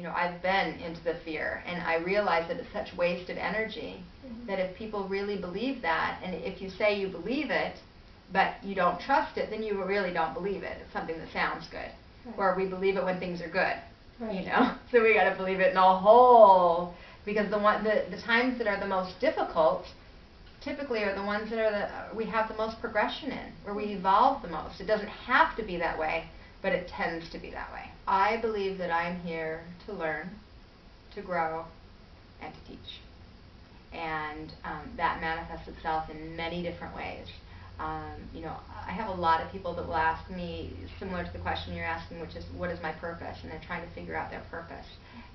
I've been into the fear, and I realize that it's such wasted energy. That if people really believe that, and if you say you believe it, but you don't trust it, then you really don't believe it. It's something that sounds good. Right. Or we believe it when things are good. Right. So we got to believe it in a whole, because the times that are the most difficult typically are the ones that we have the most progression in, where we evolve the most. It doesn't have to be that way, but it tends to be that way. I believe that I'm here to learn, to grow, and to teach. And that manifests itself in many different ways. I have a lot of people that will ask me, similar to the question you're asking, which is, what is my purpose? And they're trying to figure out their purpose.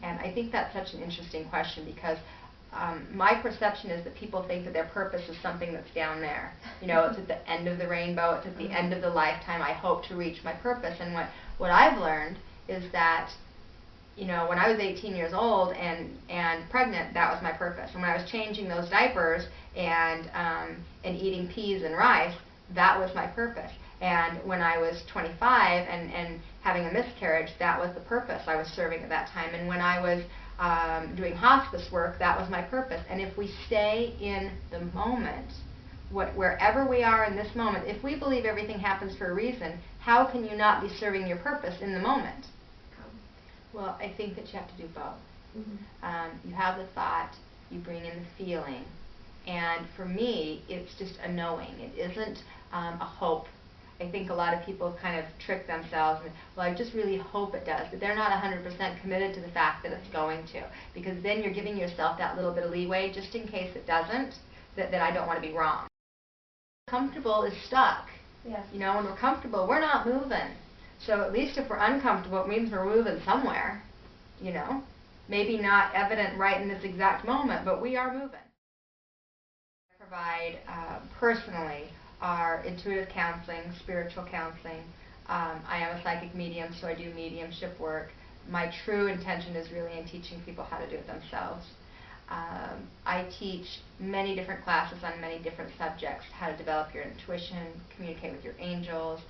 And I think that's such an interesting question, because my perception is that people think that their purpose is something that's down there. It's at the end of the rainbow, it's at the end of the lifetime, I hope to reach my purpose. And what I've learned is that, when I was 18 years old and pregnant, that was my purpose. And when I was changing those diapers and eating peas and rice, that was my purpose. And when I was 25 and having a miscarriage, that was the purpose I was serving at that time. And when I was doing hospice work, that was my purpose. And if we stay in the moment, wherever we are in this moment, if we believe everything happens for a reason, how can you not be serving your purpose in the moment? Well, I think that you have to do both. You have the thought, you bring in the feeling, and for me, it's just a knowing. It isn't a hope. I think a lot of people kind of trick themselves, and, well, I just really hope it does, but they're not 100% committed to the fact that it's going to, because then you're giving yourself that little bit of leeway, just in case it doesn't, that I don't want to be wrong. Comfortable is stuck. Yes. When we're comfortable, we're not moving. So at least if we're uncomfortable, it means we're moving somewhere, Maybe not evident right in this exact moment, but we are moving. I provide personally are intuitive counseling, spiritual counseling. I am a psychic medium, so I do mediumship work. My true intention is really in teaching people how to do it themselves. I teach many different classes on many different subjects, how to develop your intuition, communicate with your angels.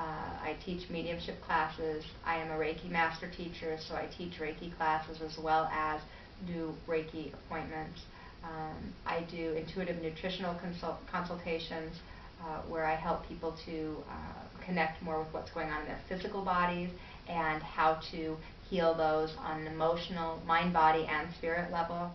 I teach mediumship classes. I am a Reiki master teacher, so I teach Reiki classes as well as do Reiki appointments. I do intuitive nutritional consultations where I help people to connect more with what's going on in their physical bodies and how to heal those on an emotional, mind, body, and spirit level.